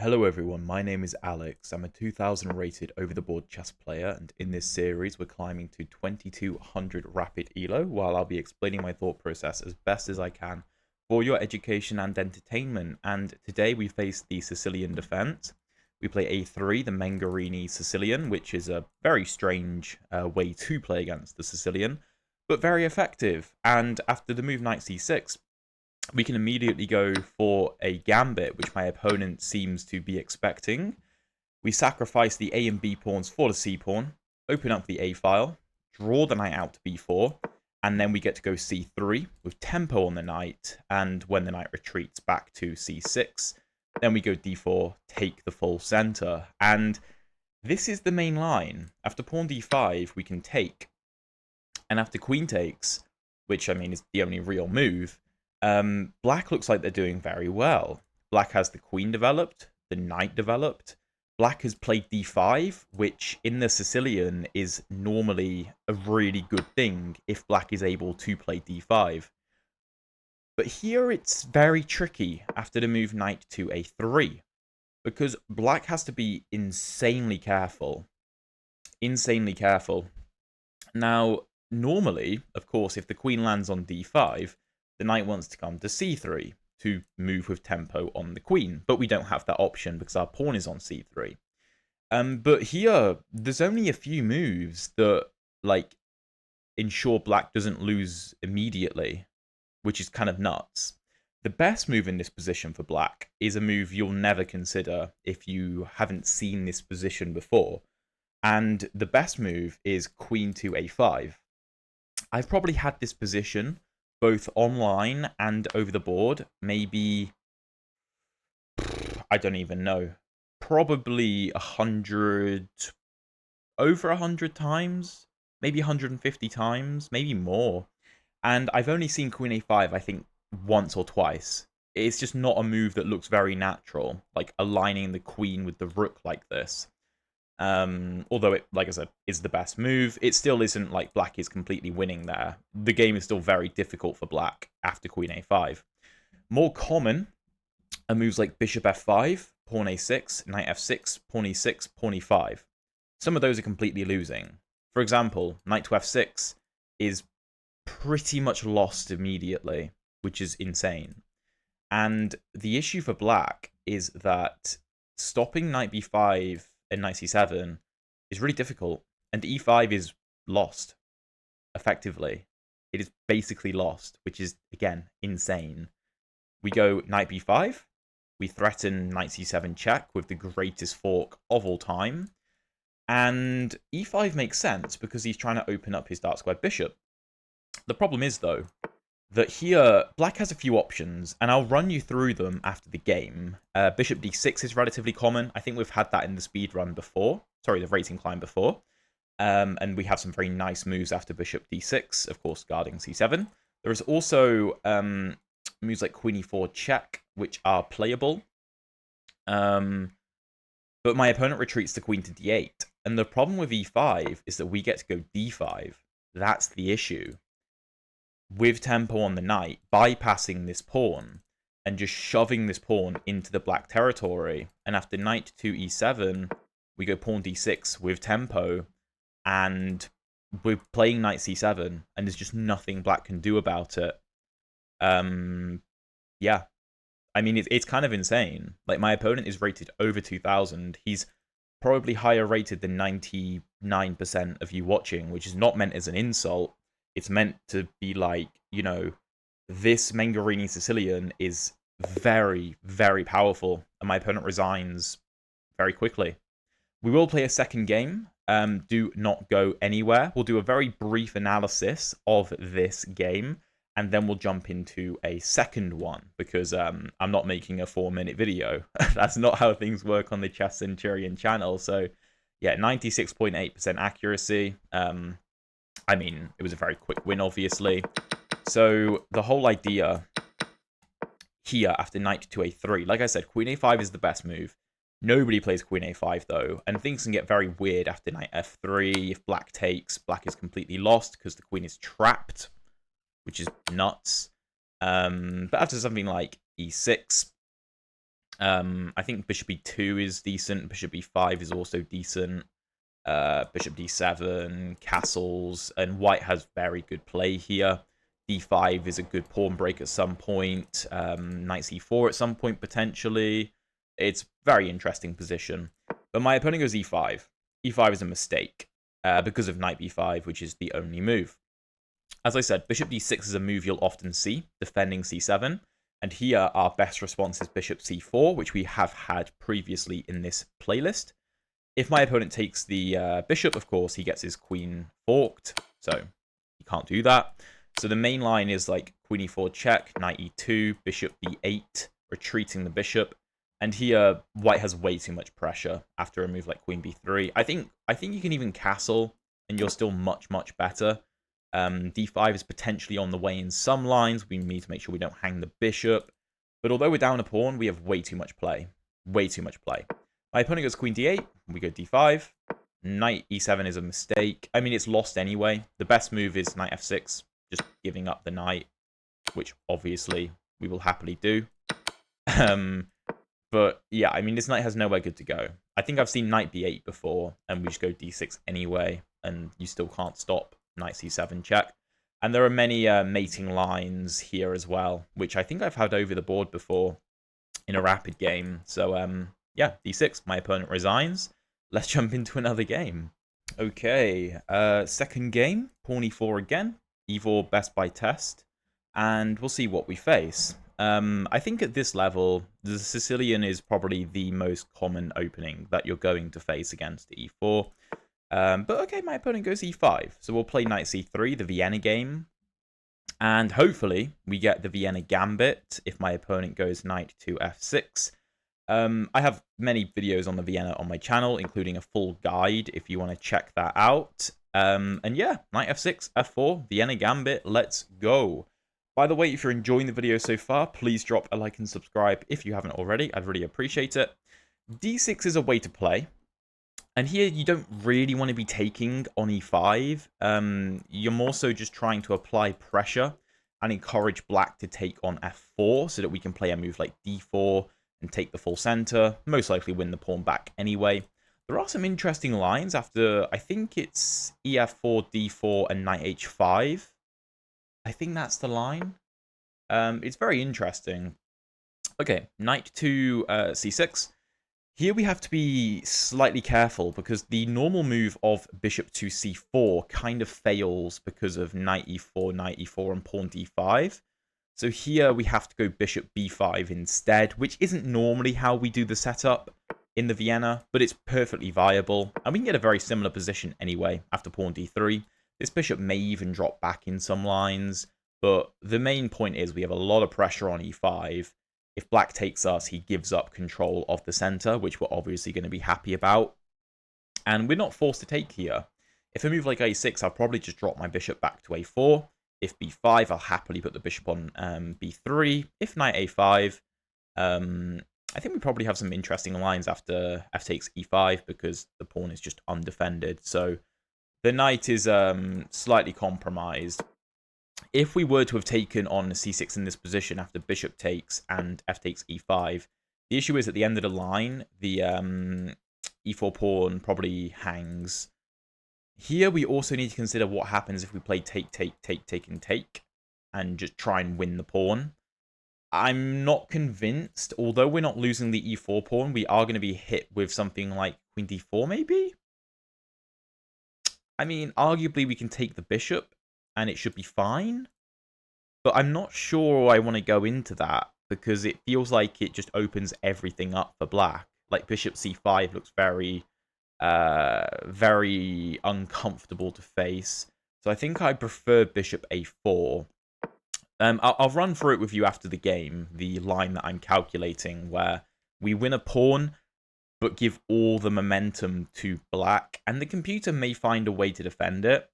Hello everyone, my name is Alex. I'm a 2000 rated over-the-board chess player, and in this series we're climbing to 2200 rapid elo, while I'll be explaining my thought process as best as I can for your education and entertainment. And today we face the Sicilian Defense. We play a3, the Mengarini Sicilian, which is a very strange way to play against the Sicilian, but very effective. And after the move knight c6, we can immediately go for a gambit, which my opponent seems to be expecting. We sacrifice the A and B pawns for the C pawn, open up the A file, draw the knight out to B4, and then we get to go C3 with tempo on the knight, and when the knight retreats back to C6, then we go D4, take the full center. And this is the main line. After pawn D5, we can take, and after queen takes, which I mean is the only real move, Black looks like they're doing very well. Black has the queen developed, the knight developed. Black has played d5, which in the Sicilian is normally a really good thing if Black is able to play d5. But here it's very tricky after the move knight to a3, because Black has to be insanely careful. Insanely careful. Now, normally, of course, if the queen lands on d5, the knight wants to come to c3 to move with tempo on the queen, but we don't have that option because our pawn is on c3. But here, there's only a few moves that, like, ensure Black doesn't lose immediately, which is kind of nuts. The best move in this position for Black is a move you'll never consider if you haven't seen this position before. And the best move is queen to a5. I've probably had this position both online and over the board, maybe, I don't even know, probably 100, over 100 times, maybe 150 times, maybe more. And I've only seen queen a5, I think, once or twice. It's just not a move that looks very natural, like aligning the queen with the rook like this. Although it, like I said, is the best move, it still isn't like Black is completely winning there. The game is still very difficult for Black after queen a5. More common are moves like bishop f5, pawn a6, knight f6, pawn e6, pawn e5. Some of those are completely losing. For example, knight to f6 is pretty much lost immediately, which is insane. And the issue for Black is that stopping knight b5 and knight c7 is really difficult, and e5 is lost, effectively. It is basically lost, which is, again, insane. We go knight b5, we threaten knight c7 check with the greatest fork of all time, and e5 makes sense because he's trying to open up his dark squared bishop. The problem is, though, that here, Black has a few options, and I'll run you through them after the game. Bishop d6 is relatively common. I think we've had that in the speedrun before. Sorry, the rating climb before. And we have some very nice moves after bishop d6, of course, guarding c7. There is also moves like queen e4 check, which are playable. But my opponent retreats the queen to d8. And the problem with e5 is that we get to go d5. That's the issue. With tempo on the knight, bypassing this pawn and just shoving this pawn into the Black territory. And after knight to e7, we go pawn d6 with tempo, and we're playing knight c7, and there's just nothing Black can do about it. Yeah. I mean, it's kind of insane. Like, my opponent is rated over 2000. He's probably higher rated than 99% of you watching, which is not meant as an insult. It's meant to be like, you know, this Mengarini Sicilian is very, very powerful, and my opponent resigns very quickly. We will play a second game. Do not go anywhere. We'll do a very brief analysis of this game, and then we'll jump into a second one, because I'm not making a 4-minute video. That's not how things work on the Chess Centurion channel. So, yeah, 96.8% accuracy. I mean, it was a very quick win, obviously. So the whole idea here after knight to a3, like I said, queen a5 is the best move. Nobody plays queen a5, though, and things can get very weird after knight f3. If Black takes, Black is completely lost because the queen is trapped, which is nuts. But after something like e6, I think bishop e2 is decent. Bishop e5 is also decent. Bishop d7, castles, and white has very good play here. d5 is a good pawn break at some point. Knight c4 at some point, potentially. It's very interesting position. But my opponent goes e5. e5 is a mistake because of knight b5, which is the only move. As I said, bishop d6 is a move you'll often see, defending c7. And here our best response is bishop c4, which we have had previously in this playlist. If my opponent takes the bishop, of course, he gets his queen forked, so he can't do that. So the main line is like queen e4 check, knight e2, bishop b8, retreating the bishop. And here, white has way too much pressure after a move like queen b3. I think you can even castle, and you're still much, much better. d5 is potentially on the way in some lines. We need to make sure we don't hang the bishop. But although we're down a pawn, we have way too much play. Way too much play. My opponent goes queen d8, we go d5. Knight e7 is a mistake. I mean, it's lost anyway. The best move is knight f6, just giving up the knight, which obviously we will happily do. But yeah, I mean, this knight has nowhere good to go. I think I've seen knight b8 before, and we just go d6 anyway, and you still can't stop knight c7 check. And there are many mating lines here as well, which I think I've had over the board before in a rapid game. So, yeah, d6, my opponent resigns. Let's jump into another game. Okay, second game, pawn e4 again. e4 best by test. And we'll see what we face. I think at this level, the Sicilian is probably the most common opening that you're going to face against e4. But okay, my opponent goes e5. So we'll play knight c3, the Vienna game. And hopefully we get the Vienna Gambit if my opponent goes knight to f6. I have many videos on the Vienna on my channel, including a full guide if you want to check that out. And yeah, knight f6, f4, Vienna Gambit, let's go. By the way, if you're enjoying the video so far, please drop a like and subscribe if you haven't already. I'd really appreciate it. d6 is a way to play. And here you don't really want to be taking on e5. You're more so just trying to apply pressure and encourage black to take on f4 so that we can play a move like d4 and take the full center. Most likely win the pawn back anyway. There are some interesting lines after, I think it's ef4, d4, and knight h5. I think that's the line. It's very interesting. Okay, knight to c6. Here we have to be slightly careful because the normal move of bishop to c4 kind of fails because of knight e4, and pawn d5. So here we have to go bishop b5 instead, which isn't normally how we do the setup in the Vienna, but it's perfectly viable. And we can get a very similar position anyway after pawn d3. This bishop may even drop back in some lines, but the main point is we have a lot of pressure on e5. If black takes us, he gives up control of the center, which we're obviously going to be happy about. And we're not forced to take here. If I move like a6, I'll probably just drop my bishop back to a4. If b5, I'll happily put the bishop on b3. If knight a5, I think we probably have some interesting lines after f takes e5 because the pawn is just undefended. So the knight is slightly compromised. If we were to have taken on c6 in this position after bishop takes and f takes e5, the issue is at the end of the line, the e4 pawn probably hangs. Here we also need to consider what happens if we play take, and just try and win the pawn. I'm not convinced. Although we're not losing the e4 pawn, we are going to be hit with something like queen d4 maybe? I mean, arguably we can take the bishop and it should be fine. But I'm not sure I want to go into that because it feels like it just opens everything up for black. Like bishop c5 looks very, very uncomfortable to face. So I think I prefer bishop a4. I'll run through it with you after the game, the line that I'm calculating, where we win a pawn, but give all the momentum to black, and the computer may find a way to defend it.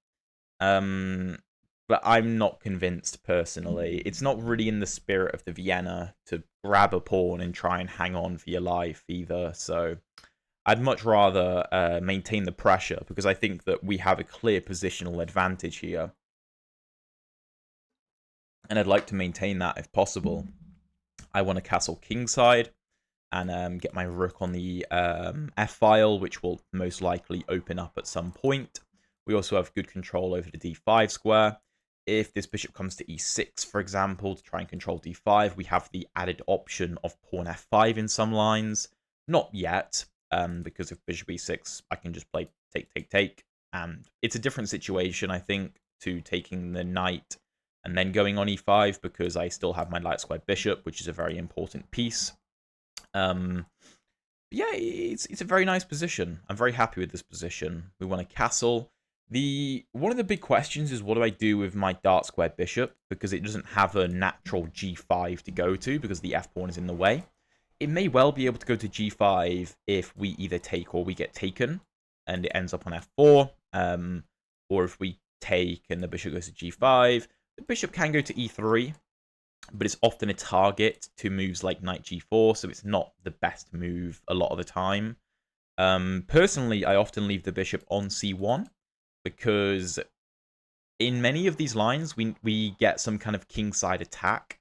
But I'm not convinced, personally. It's not really in the spirit of the Vienna to grab a pawn and try and hang on for your life, either. So I'd much rather maintain the pressure, because I think that we have a clear positional advantage here. And I'd like to maintain that if possible. I want to castle kingside. and get my rook on the f-file, which will most likely open up at some point. We also have good control over the d5 square. If this bishop comes to e6, for example, to try and control d5, we have the added option of pawn f5 in some lines. Not yet, because if bishop e6, I can just play take, take, take. And it's a different situation, I think, to taking the knight and then going on e5, because I still have my light square bishop, which is a very important piece. Yeah, it's a very nice position. I'm very happy with this position. We want a castle. One of the big questions is, what do I do with my dark square bishop, because it doesn't have a natural g5 to go to because the f pawn is in the way. It may well be able to go to g5 if we either take or we get taken and it ends up on f4, or if we take and the bishop goes to g5. The bishop can go to e3, but it's often a target to moves like knight g4, so it's not the best move a lot of the time. Personally, I often leave the bishop on c1, because in many of these lines, we get some kind of kingside attack.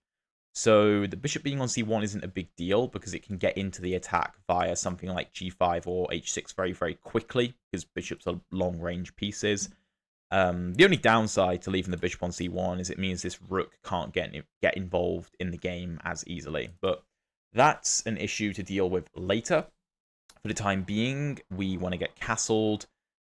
So the bishop being on c1 isn't a big deal, because it can get into the attack via something like g5 or h6 very, very quickly, because bishops are long-range pieces. The only downside to leaving the bishop on c1 is it means this rook can't get involved in the game as easily. But that's an issue to deal with later. For the time being, we want to get castled.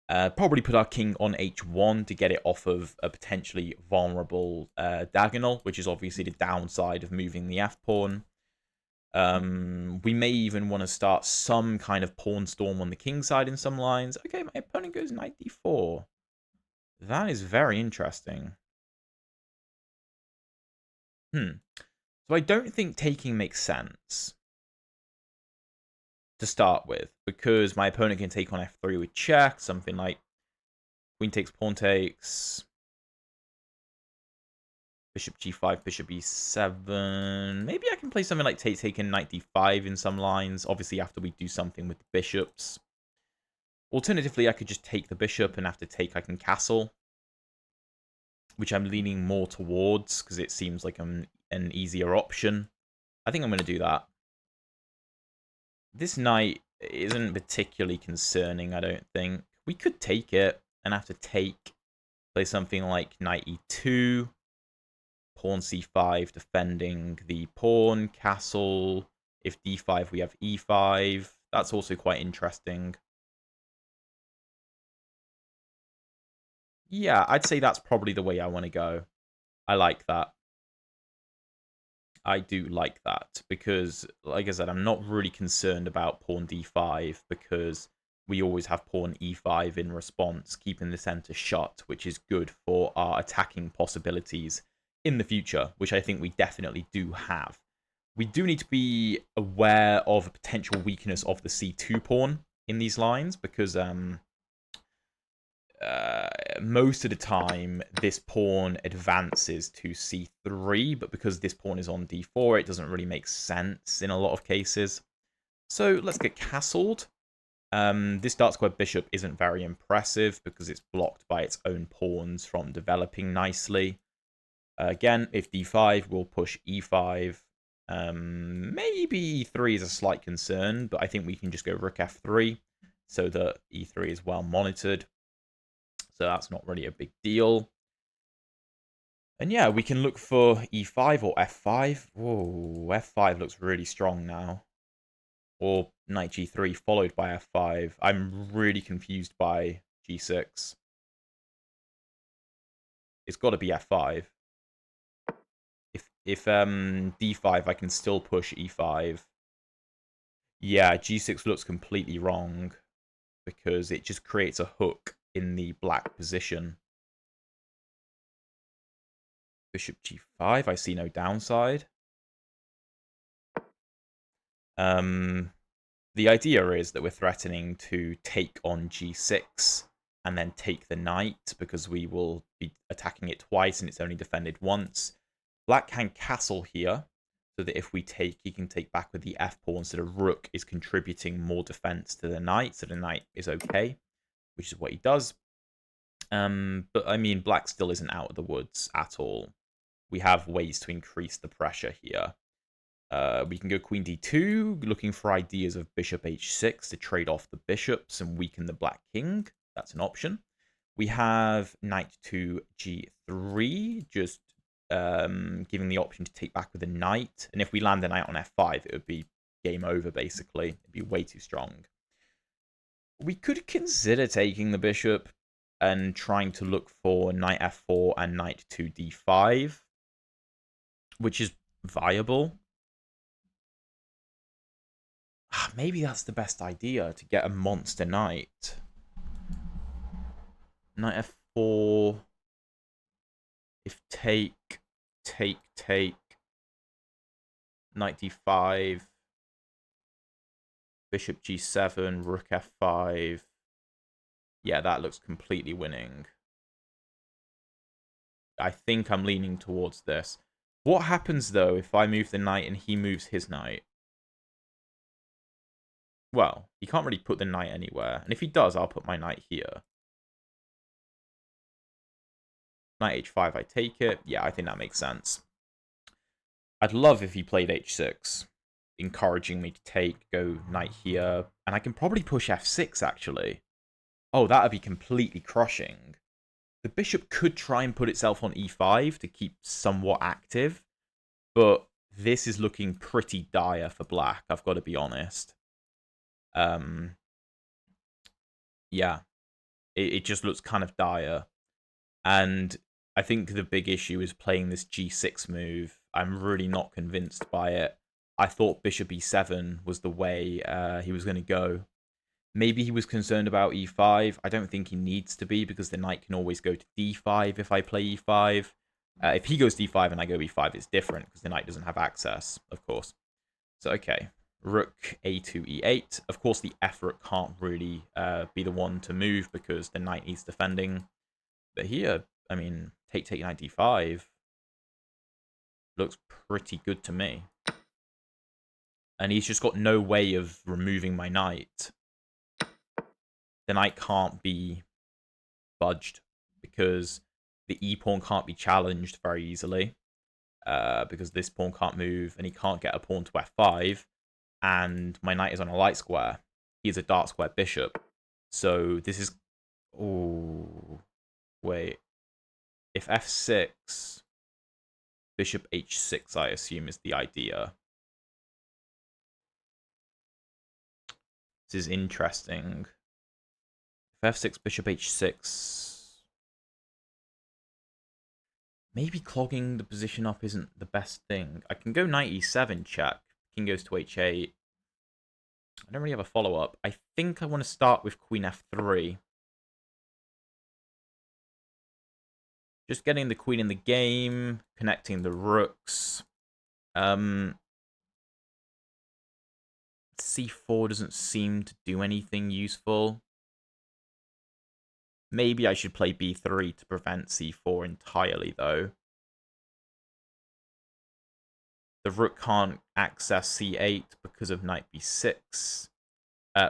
Probably put our king on h1 to get it off of a potentially vulnerable diagonal, which is obviously the downside of moving the f-pawn. We may even want to start some kind of pawn storm on the king side in some lines. Okay, my opponent goes knight d4. That is very interesting. So I don't think taking makes sense to start with, because my opponent can take on f3 with check, something like queen takes, pawn takes, bishop g5, bishop e7. Maybe I can play something like take and knight d5 in some lines, obviously after we do something with the bishops. Alternatively, I could just take the bishop, and after take I can castle, which I'm leaning more towards because it seems like an easier option. I think I'm going to do that. This knight isn't particularly concerning, I don't think. We could take it, and after take, play something like knight e2, pawn c5, defending the pawn, castle. If d5, we have e5. That's also quite interesting. Yeah, I'd say that's probably the way I want to go. I like that. I do like that, because, like I said, I'm not really concerned about pawn d5, because we always have pawn e5 in response, keeping the center shut, which is good for our attacking possibilities in the future, which I think we definitely do have. We do need to be aware of a potential weakness of the c2 pawn in these lines, because most of the time this pawn advances to c3, but because this pawn is on d4, it doesn't really make sense in a lot of cases. So let's get castled. This dark square bishop isn't very impressive because it's blocked by its own pawns from developing nicely. Again, if d5, we'll push e5. Maybe e3 is a slight concern, but I think we can just go rook f3 so that e3 is well monitored. So that's not really a big deal. And yeah, we can look for e5 or f5. Whoa, f5 looks really strong now. Or knight g3 followed by f5. I'm really confused by g6. It's got to be f5. If d5, I can still push e5. Yeah, g6 looks completely wrong because it just creates a hook in the black position. Bishop g5, I see no downside. The idea is that we're threatening to take on g6 and then take the knight, because we will be attacking it twice and it's only defended once. Black can castle here, so that if we take, he can take back with the f-pawn, so the rook is contributing more defense to the knight, so the knight is okay, which is what he does. But I mean, black still isn't out of the woods at all. We have ways to increase the pressure here. We can go queen d2, looking for ideas of bishop h6 to trade off the bishops and weaken the black king. That's an option. We have knight to g3, just giving the option to take back with a knight. And if we land the knight on f5, it would be game over, basically. It'd be way too strong. We could consider taking the bishop and trying to look for knight f4 and knight to d5, which is viable. Maybe that's the best idea, to get a monster knight. Knight f4. If take, knight d5, bishop g7, rook f5. Yeah, that looks completely winning. I think I'm leaning towards this. What happens, though, if I move the knight and he moves his knight? Well, he can't really put the knight anywhere. And if he does, I'll put my knight here. Knight h5, I take it. Yeah, I think that makes sense. I'd love if he played h6, encouraging me to take, go knight here. And I can probably push f6, actually. Oh, that would be completely crushing. The bishop could try and put itself on e5 to keep somewhat active. But this is looking pretty dire for black, I've got to be honest. Yeah, it just looks kind of dire. And I think the big issue is playing this g6 move. I'm really not convinced by it. I thought bishop e7 was the way he was going to go. Maybe he was concerned about e5. I don't think he needs to be, because the knight can always go to d5 if I play e5. If he goes d5 and I go e5, it's different, because the knight doesn't have access, of course. So, okay. Rook a2 e8. Of course, the f rook can't really be the one to move, because the knight needs defending. But here, I mean, take knight d5 looks pretty good to me. And he's just got no way of removing my knight. The knight can't be budged, because the e-pawn can't be challenged very easily. Because this pawn can't move, and he can't get a pawn to f5. And my knight is on a light square. He is a dark square bishop. So this is... Oh, wait. If f6, bishop h6, I assume, is the idea. This is interesting. If f6, bishop h6... Maybe clogging the position up isn't the best thing. I can go knight e7 check. King goes to h8. I don't really have a follow-up. I think I want to start with queen f3. Just getting the queen in the game, connecting the rooks. C4 doesn't seem to do anything useful. Maybe I should play b3 to prevent c4 entirely, though. The rook can't access c8 because of knight b6.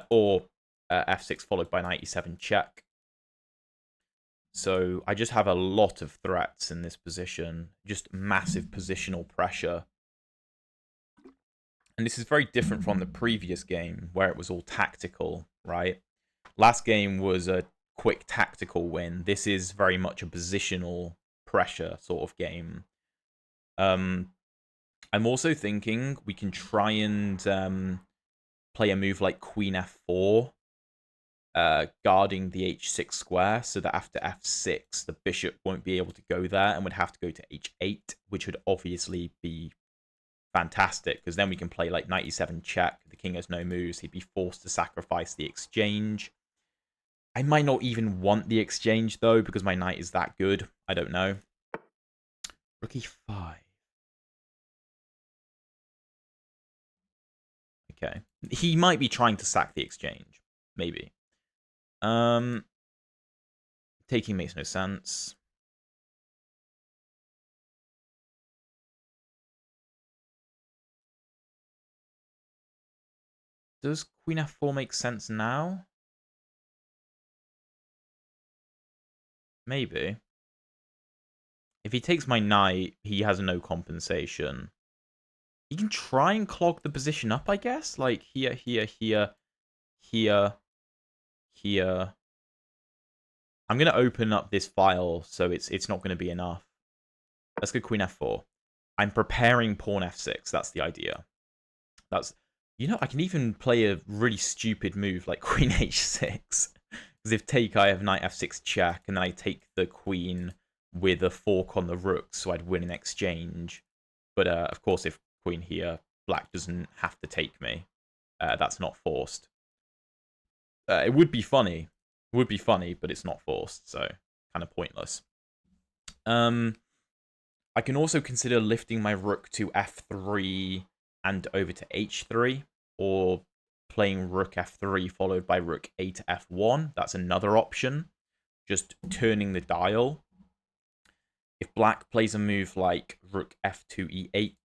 Or f6 followed by knight e7 check. So I just have a lot of threats in this position. Just massive positional pressure. And this is very different from the previous game, where it was all tactical, right? Last game was a quick tactical win. This is very much a positional pressure sort of game. I'm also thinking we can try and play a move like queen f4, guarding the h6 square, so that after f6, the bishop won't be able to go there and would have to go to h8, which would obviously be fantastic, because then we can play like knight e7 check. The king has no moves. He'd be forced to sacrifice the exchange. I might not even want the exchange, though, because my knight is that good. I don't know. Rook e5. Okay. He might be trying to sack the exchange. Maybe. Taking makes no sense. Does queen f4 make sense now? Maybe. If he takes my knight, he has no compensation. He can try and clog the position up, I guess. Like, here, here, here, here, here. I'm going to open up this file, so it's not going to be enough. Let's go queen f4. I'm preparing pawn f6. That's the idea. That's, you know, I can even play a really stupid move like queen h6. Because if take, I have knight f6 check, and then I take the queen with a fork on the rook, so I'd win in exchange. But, of course, if queen here, black doesn't have to take me. That's not forced. It would be funny. It would be funny, but it's not forced, so kind of pointless. I can also consider lifting my rook to f3 and over to h3, or playing rook f3 followed by rook a to f1. That's another option. Just turning the dial. If black plays a move like rook f2 e8,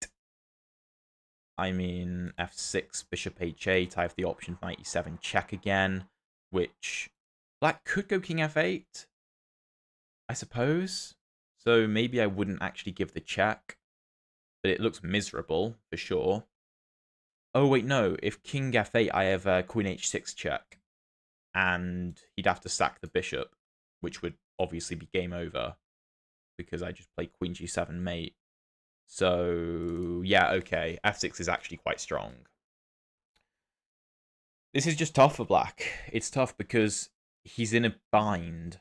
I mean f6, bishop h8, I have the option knight e7 check again, which black could go king f8, I suppose. So maybe I wouldn't actually give the check, but it looks miserable for sure. Oh, wait, no. If king f8, I have a queen h6 check, and he'd have to sack the bishop, which would obviously be game over, because I just played queen g7 mate. So, yeah, okay. f6 is actually quite strong. This is just tough for black. It's tough because he's in a bind.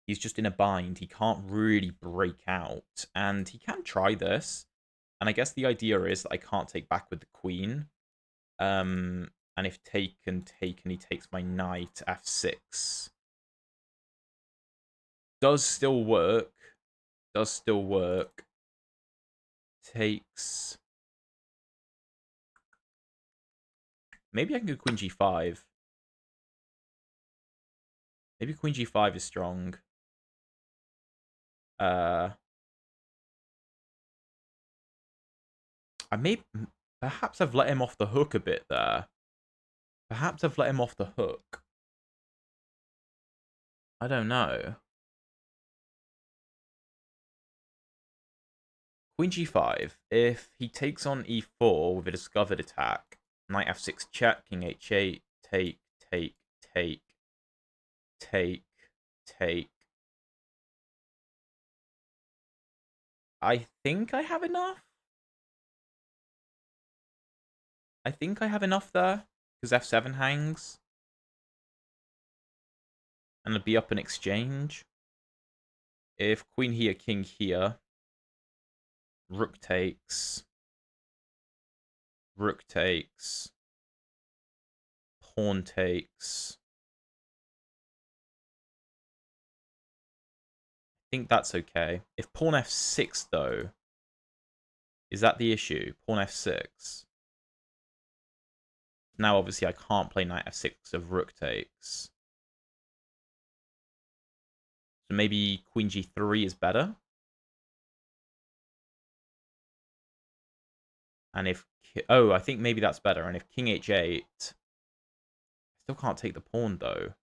He's just in a bind. He can't really break out. And he can try this. And I guess the idea is that I can't take back with the queen. And if taken, he takes my knight, f6. Does still work. Does still work. Takes... Maybe I can go queen g5. Maybe queen g5 is strong. Perhaps I've let him off the hook a bit there. Perhaps I've let him off the hook. I don't know. Queen g5. If he takes on e4 with a discovered attack, knight f6 check, king h8, take, take, take, take, take. I think I have enough. I think I have enough there, because f7 hangs. And it'll be up in exchange. If queen here, king here, rook takes, pawn takes. I think that's okay. If pawn f6, though, is that the issue? Pawn f6. Now, obviously, I can't play knight f6 of rook takes. So maybe queen g3 is better. And if... Oh, I think maybe that's better. And if king h8... I still can't take the pawn, though.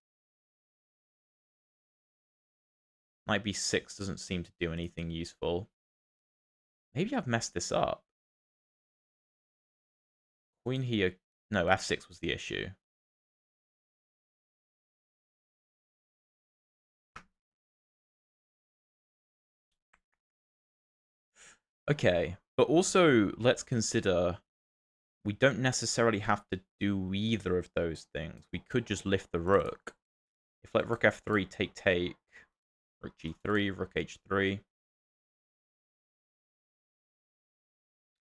Knight b6 doesn't seem to do anything useful. Maybe I've messed this up. Queen here... No, f6 was the issue. Okay, but also let's consider we don't necessarily have to do either of those things. We could just lift the rook. If like rook f3, take, rook g3, rook h3.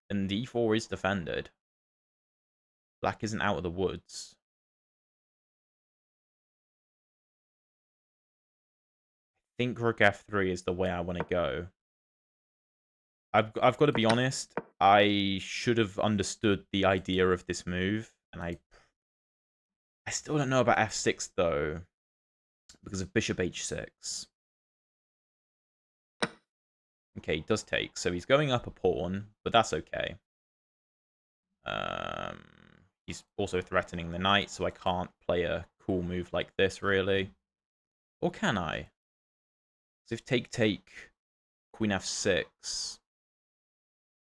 And d4 is defended. Black isn't out of the woods. I think rook f3 is the way I want to go. I've got to be honest, I should have understood the idea of this move, and I still don't know about f6 though, because of bishop h6. Okay, he does take, so he's going up a pawn, but that's okay. He's also threatening the knight, so I can't play a cool move like this, really. Or can I? Because if take, queen f6,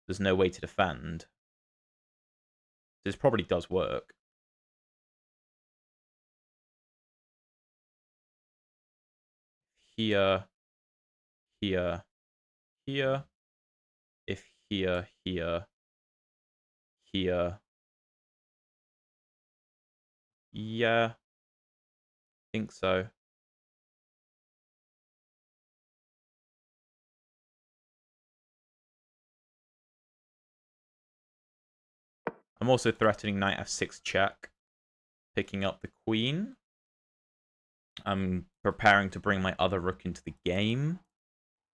there's no way to defend. This probably does work. Here, here, here. If here, here, here. Yeah, think so. I'm also threatening knight f6 check, picking up the queen. I'm preparing to bring my other rook into the game.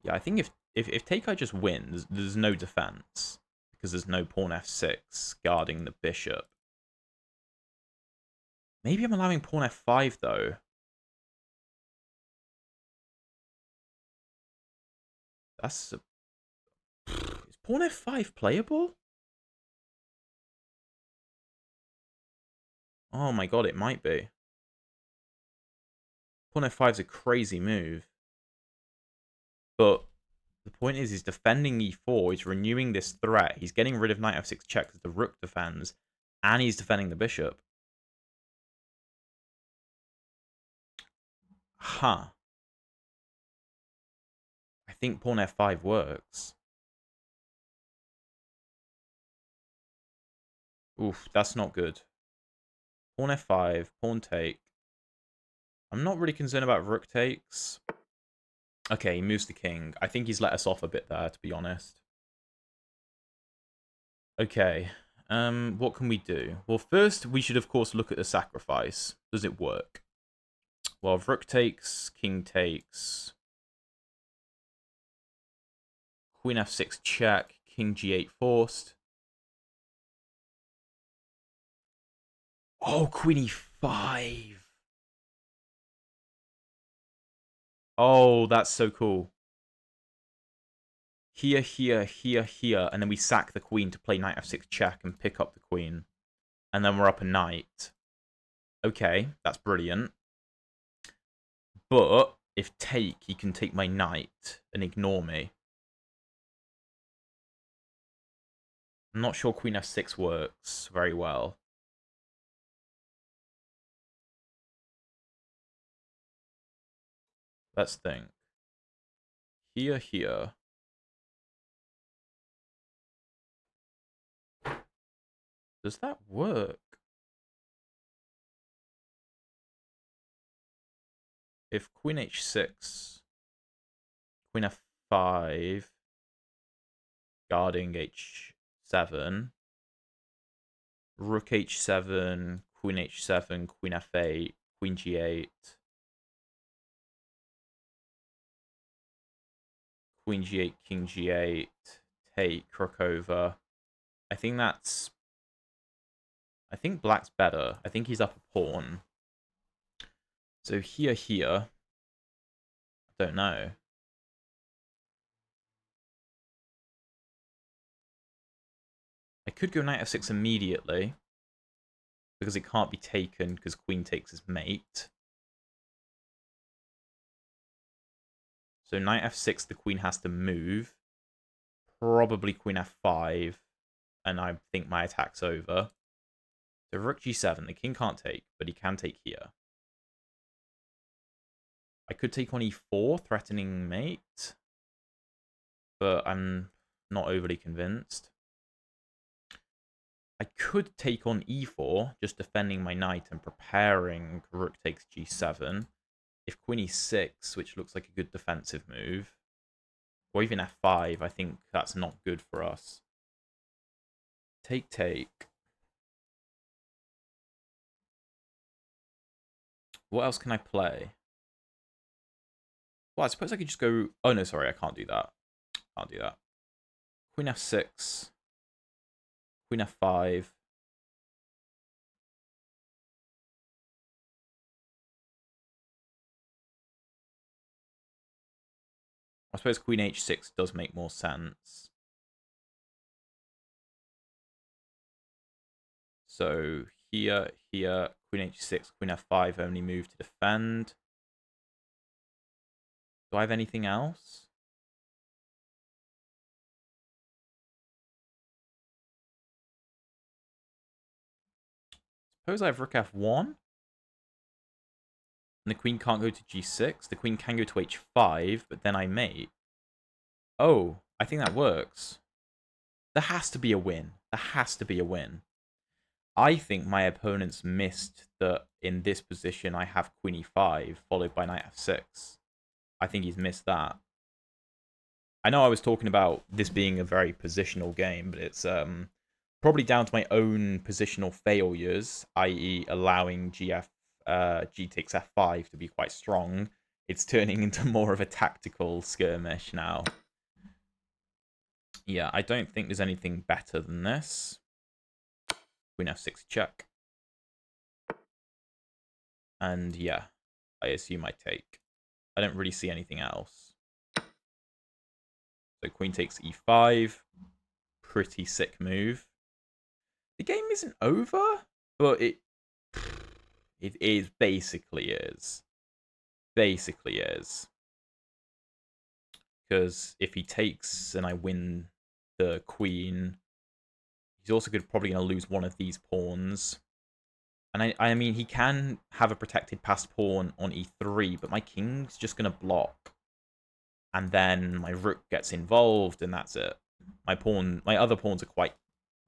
Yeah, I think if Teikai just wins, there's no defense because there's no pawn f6 guarding the bishop. Maybe I'm allowing pawn f5 though. That's is pawn f5 playable? Oh my god, it might be. Pawn f5 is a crazy move. But the point is, he's defending e4. He's renewing this threat. He's getting rid of knight f6 check because the rook defends. And he's defending the bishop. Huh. I think pawn f5 works. Oof, that's not good. Pawn f5, pawn take. I'm not really concerned about rook takes. Okay, he moves the king. I think he's let us off a bit there, to be honest. Okay, what can we do? Well, first, we should, of course, look at the sacrifice. Does it work? Well, if rook takes, king takes, queen f6 check, king g8 forced. Oh, queen e5. Oh, that's so cool. Here, here, here, here, and then we sack the queen to play knight f6 check and pick up the queen. And then we're up a knight. Okay, that's brilliant. But if take, he can take my knight and ignore me. I'm not sure queen f6 works very well. Let's think. Here, here. Does that work? If queen h6, queen f5, guarding h7, rook h7, queen h7, queen f8, queen g8, queen g8, king g8, take, rook over. I think black's better. I think he's up a pawn. So here, here. I don't know. I could go knight f6 immediately. Because it can't be taken because queen takes his mate. So knight f6, the queen has to move. Probably queen f5. And I think my attack's over. So rook g7, the king can't take, but he can take here. I could take on e4, threatening mate. But I'm not overly convinced. I could take on e4, just defending my knight and preparing rook takes g7. If queen e6, which looks like a good defensive move, or even f5, I think that's not good for us. Take, take. What else can I play? Well, I suppose I could just go... Oh, no, sorry, I can't do that. Can't do that. Queen f6. Queen f5. I suppose queen h6 does make more sense. So here, here, queen h6, queen f5 only move to defend. Do I have anything else? suppose I have rook f1. And the queen can't go to g6. The queen can go to h5, but then I mate. Oh, I think that works. There has to be a win. There has to be a win. I think my opponent's missed that in this position I have queen e5, followed by knight f6. I think he's missed that. I know I was talking about this being a very positional game, but it's probably down to my own positional failures, i.e. allowing g takes f5 to be quite strong. It's turning into more of a tactical skirmish now. Yeah, I don't think there's anything better than this. Queen f6 check. And yeah, I assume I take. I don't really see anything else. So queen takes e5. Pretty sick move. The game isn't over, but it is basically is. Basically is. Because if he takes and I win the queen, he's also probably going to lose one of these pawns. And I mean, he can have a protected passed pawn on e3, but my king's just going to block. And then my rook gets involved, and that's it. My other pawns are quite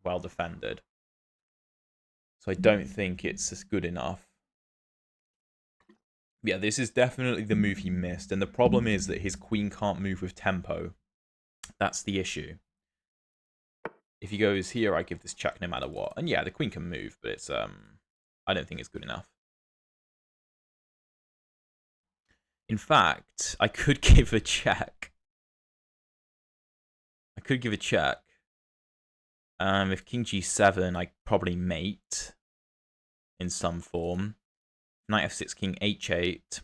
well defended. So I don't think it's good enough. Yeah, this is definitely the move he missed. And the problem is that his queen can't move with tempo. That's the issue. If he goes here, I give this check no matter what. And yeah, the queen can move, but it's I don't think it's good enough. In fact, I could give a check. I could give a check. If king g7, I probably mate in some form. Knight f6, king h8.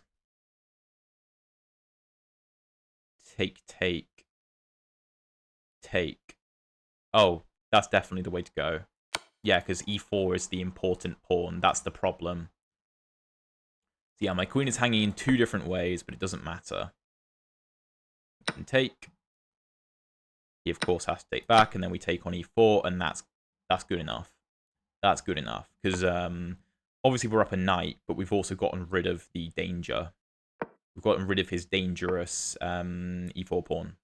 Take, take. Take. Oh, that's definitely the way to go. Yeah, because e4 is the important pawn. That's the problem. So yeah, my queen is hanging in two different ways, but it doesn't matter. And take. He, of course, has to take back, and then we take on e4, and that's good enough. That's good enough, because obviously we're up a knight, but we've also gotten rid of the danger. We've gotten rid of his dangerous e4 pawn.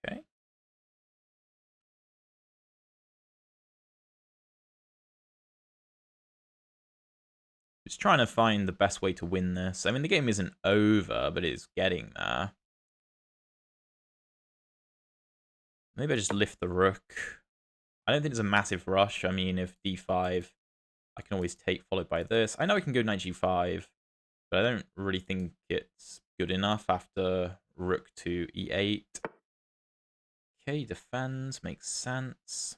Okay. Just trying to find the best way to win this. I mean, the game isn't over, but it's getting there. Maybe I just lift the rook. I don't think it's a massive rush. I mean, if d5, I can always take followed by this. I know I can go knight g5, but I don't really think it's good enough after rook to e8. Okay, defends, makes sense.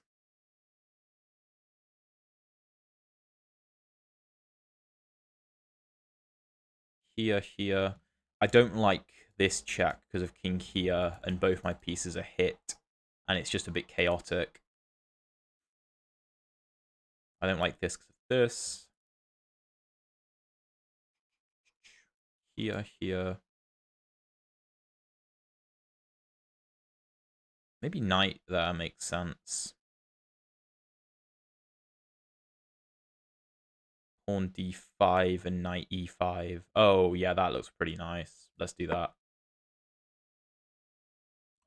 Here. I don't like this check because of king here, and both my pieces are hit, and it's just a bit chaotic. I don't like this because of this. Here. Maybe knight there makes sense. Pawn d5 and knight e5. Oh, yeah, that looks pretty nice. Let's do that.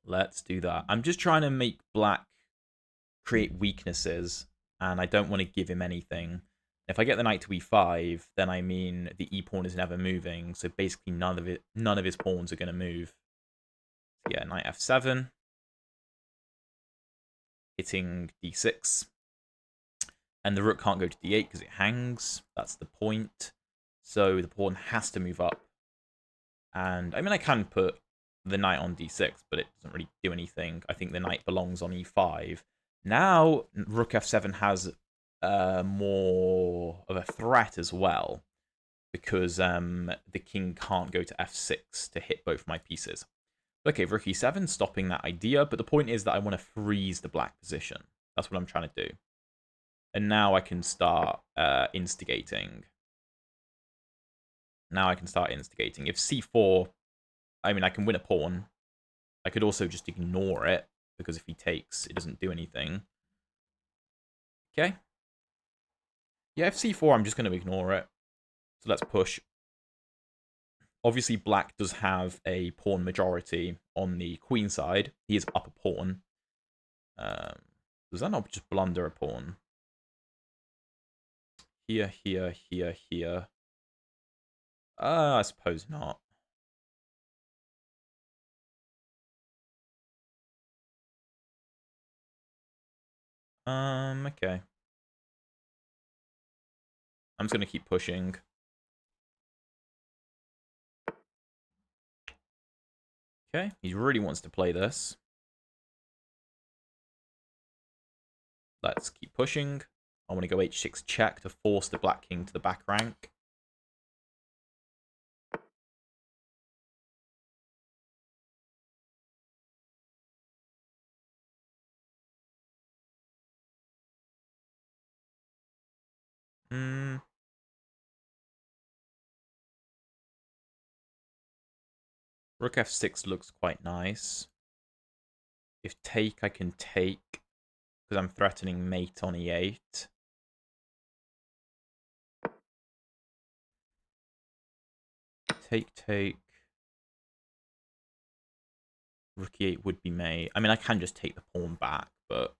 Let's do that. I'm just trying to make black create weaknesses, and I don't want to give him anything. If I get the knight to e5, then I mean the e pawn is never moving, so basically none of his pawns are going to move. So yeah, knight f7, hitting d6, and the rook can't go to d8 because it hangs. That's the point. So the pawn has to move up, and I mean I can put the knight on d6, but it doesn't really do anything. I think the knight belongs on e5. Now rook f7 has more of a threat as well, because the king can't go to f6 to hit both my pieces. Okay, rook e7, stopping that idea, but the point is that I want to freeze the black position. That's what I'm trying to do. And now I can start instigating. Now I can start instigating. If c4, I mean, I can win a pawn. I could also just ignore it, because if he takes, it doesn't do anything. Okay. Yeah, if c4, I'm just going to ignore it. So let's push. Obviously, black does have a pawn majority on the queen side. He is up a pawn. Does that not just blunder a pawn? Here, here, here, here. I suppose not. Okay. I'm just going to keep pushing. Okay, he really wants to play this. Let's keep pushing. I want to go h6 check to force the black king to the back rank. Rook f6 looks quite nice. If take, I can take, because I'm threatening mate on e8. Take, take. Rook e8 would be mate. I mean, I can just take the pawn back, but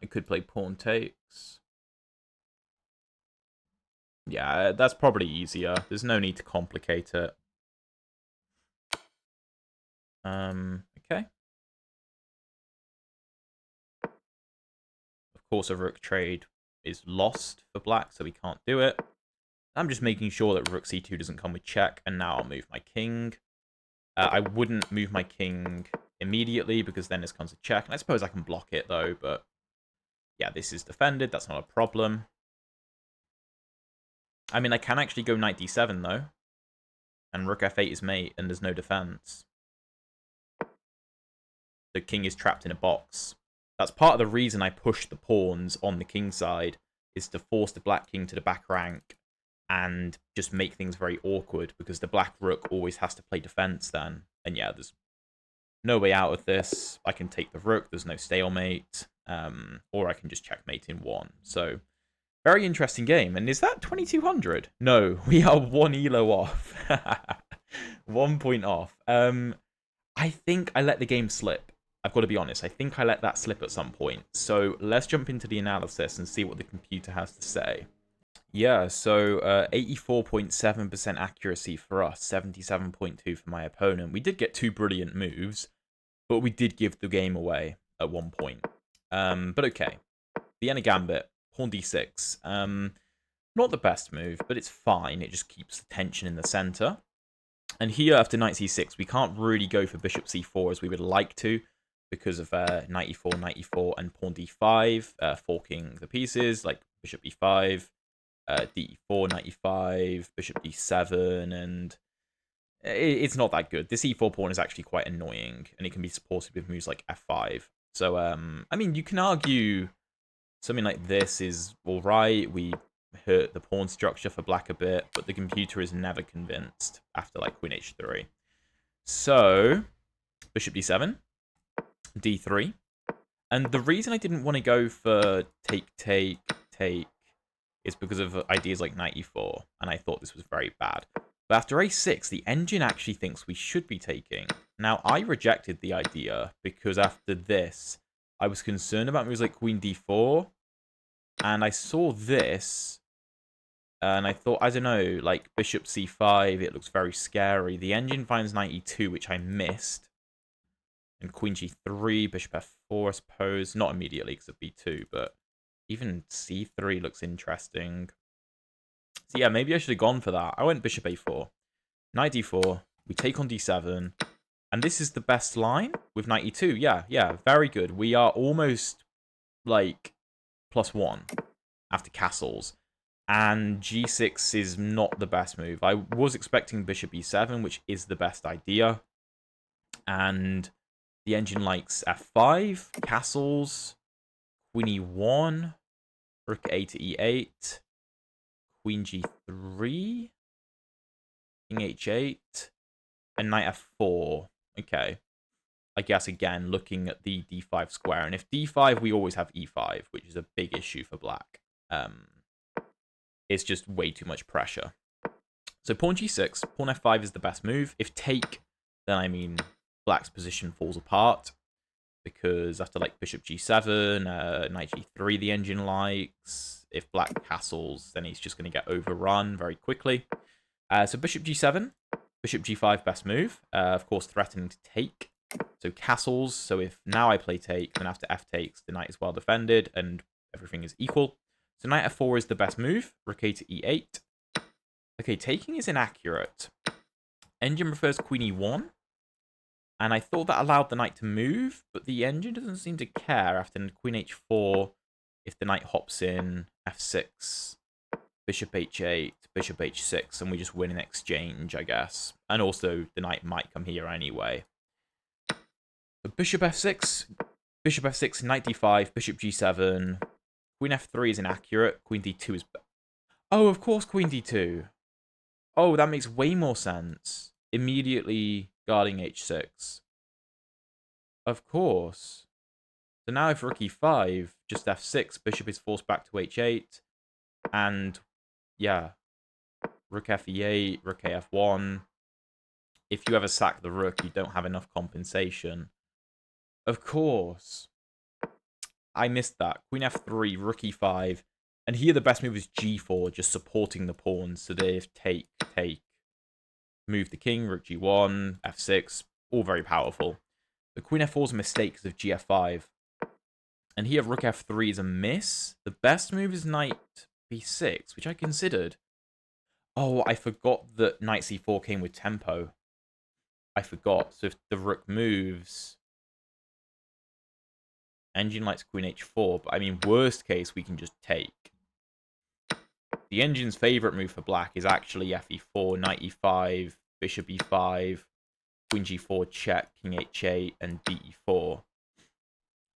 I could play pawn takes. Yeah, that's probably easier. There's no need to complicate it. Okay. Of course, a rook trade is lost for black, so we can't do it. I'm just making sure that rook c2 doesn't come with check, and now I'll move my king. I wouldn't move my king immediately, because then this comes a check. And I suppose I can block it, though, but yeah, this is defended. That's not a problem. I mean, I can actually go knight d7, though. And rook f8 is mate, and there's no defense. The king is trapped in a box. That's part of the reason I push the pawns on the king side, is to force the black king to the back rank and just make things very awkward, because the black rook always has to play defense then. And yeah, there's no way out of this. I can take the rook. There's no stalemate. Or I can just checkmate in one. So, very interesting game. And is that 2200? No, we are 1 elo off. 1 point off. I think I let the game slip. I've got to be honest. I think I let that slip at some point. So let's jump into the analysis and see what the computer has to say. Yeah, so 84.7% accuracy for us, 77.2 for my opponent. We did get 2 brilliant moves, but we did give the game away at one point. But okay. Vienna Gambit, pawn d6. Not the best move, but it's fine. It just keeps the tension in the center. And here, after knight c6, we can't really go for bishop c4 as we would like to, because of knight e4, knight e4, and pawn d5, forking the pieces, like bishop e5, d4, knight e5, bishop d7, and it's not that good. This e4 pawn is actually quite annoying, and it can be supported with moves like f5. So, I mean, you can argue something like this is alright. We hurt the pawn structure for black a bit, but the computer is never convinced after, like, queen h3. So, bishop d7, d3. And the reason I didn't want to go for take, take, take is because of ideas like knight e4, and I thought this was very bad. But after a6, the engine actually thinks we should be taking. Now, I rejected the idea because after this, I was concerned about moves like queen d4, and I saw this, and I thought, I don't know, like bishop c5, it looks very scary. The engine finds knight e2, which I missed, and queen g3, bishop f4, I suppose. Not immediately because of b2, but even c3 looks interesting. So yeah, maybe I should have gone for that. I went bishop a4, knight d4, we take on d7, and this is the best line with knight e2. Yeah, very good. We are almost, like, +1 after castles. And g6 is not the best move. I was expecting bishop e7, which is the best idea. And the engine likes f5, castles, queen e1, rook a to e8, queen g3, king h8, and knight f4. Okay. I guess, again, looking at the d5 square. And if d5, we always have e5, which is a big issue for black. It's just way too much pressure. So pawn g6, pawn f5 is the best move. If take, then I mean black's position falls apart. Because after like bishop g7, knight g3 the engine likes. If black castles, then he's just going to get overrun very quickly. So bishop g7, bishop g5, best move. Of course, threatening to take. So castles, so if now I play take, then after f takes, the knight is well defended and everything is equal. So knight f4 is the best move, rook a to e8. Okay, taking is inaccurate. Engine prefers queen e1. And I thought that allowed the knight to move, but the engine doesn't seem to care after queen h4. If the knight hops in, f6, bishop h8, bishop h6, and we just win in exchange, I guess. And also, the knight might come here anyway. But bishop f6, knight d5, bishop g7, queen f3 is inaccurate, queen d2 is... Oh, of course, queen d2. Oh, that makes way more sense. Immediately guarding h6. Of course. So now if rook e5, just f6, bishop is forced back to h8. And, yeah, rook f e8, rook a f1. If you ever sack the rook, you don't have enough compensation. Of course. I missed that. Queen f3, rook e5. And here the best move is g4, just supporting the pawns. So they have take, move the king, rook g1, f6, all very powerful. The queen f4 is a mistake because of gf5. And here rook f3 is a miss. The best move is knight b6, which I considered. Oh, I forgot that knight c4 came with tempo. I forgot. So if the rook moves... Engine likes queen h4, but I mean, worst case, we can just take. The engine's favorite move for black is actually fe4, knight e5, bishop e5, queen g4 check, king h8, and de4.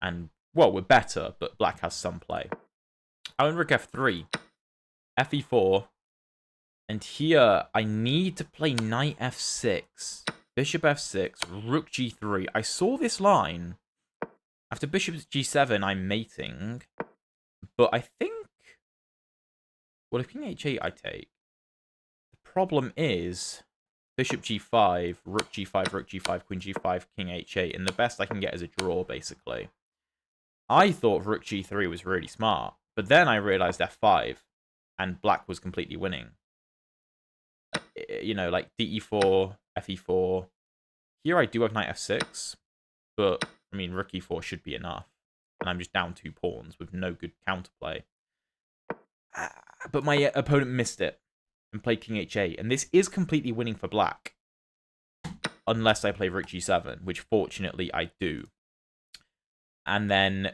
And, well, we're better, but black has some play. I went rook f3, fe4, and here I need to play knight f6, bishop f6, rook g3. I saw this line. After bishop g7, I'm mating, but I think... Well, if king h8 I take, the problem is bishop g5, rook g5, rook g5, queen g5, king h8, and the best I can get is a draw, basically. I thought rook g3 was really smart, but then I realized f5, and black was completely winning. You know, like de4, fe4. Here I do have knight f6, but, I mean, rook e4 should be enough. And I'm just down 2 pawns with no good counterplay. But my opponent missed it and played king h8. And this is completely winning for black. Unless I play rook g7, which fortunately I do. And then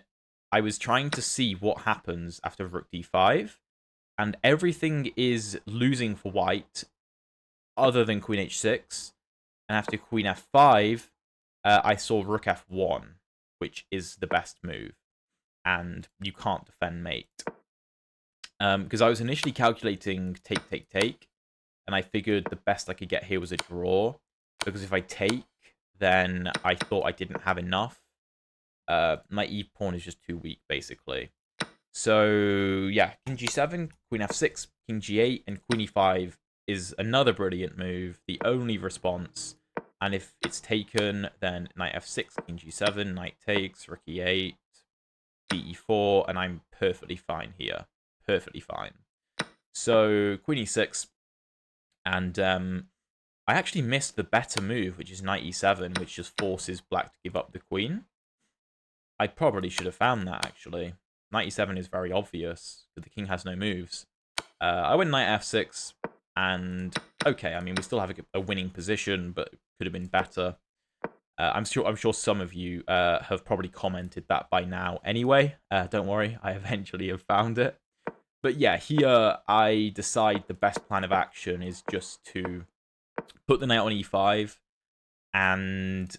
I was trying to see what happens after rook d5. And everything is losing for white other than queen h6. And after queen f5, I saw rook f1, which is the best move. And you can't defend mate. Because I was initially calculating take. And I figured the best I could get here was a draw. Because if I take, then I thought I didn't have enough. My e-pawn is just too weak, basically. So, yeah, king g7, queen f6, king g8, and queen e5 is another brilliant move. The only response. And if it's taken, then knight f6, king g7, knight takes, rook e8, de4, and I'm perfectly fine here. Perfectly fine. So, queen e6, and I actually missed the better move, which is knight e7, which just forces black to give up the queen. I probably should have found that, actually. Knight e7 is very obvious, but the king has no moves. I went knight f6, and okay, I mean, we still have a winning position, but it could have been better. I'm sure some of you have probably commented that by now anyway. Don't worry, I eventually have found it. But yeah, here I decide the best plan of action is just to put the knight on e5 and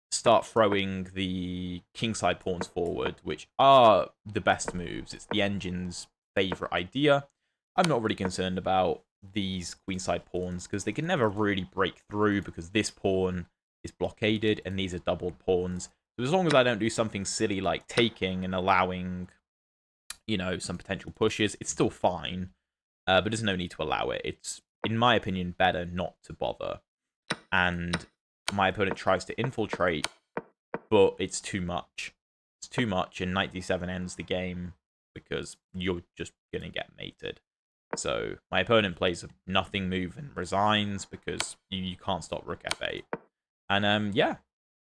start throwing the kingside pawns forward, which are the best moves. It's the engine's favorite idea. I'm not really concerned about these queenside pawns because they can never really break through because this pawn is blockaded, and these are doubled pawns. So as long as I don't do something silly like taking and allowing, you know, some potential pushes, it's still fine. But there's no need to allow it. It's, in my opinion, better not to bother. And my opponent tries to infiltrate, but it's too much. It's too much, and knight d7 ends the game because you're just going to get mated. So my opponent plays a nothing move and resigns because you can't stop rook f8. And yeah, a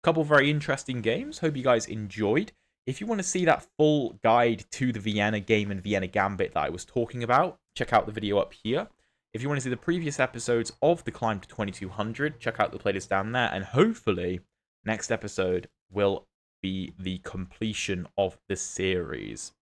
couple very interesting games. Hope you guys enjoyed. If you want to see that full guide to the Vienna game and Vienna Gambit that I was talking about, check out the video up here. If you want to see the previous episodes of the Climb to 2200, check out the playlist down there. And hopefully, next episode will be the completion of the series.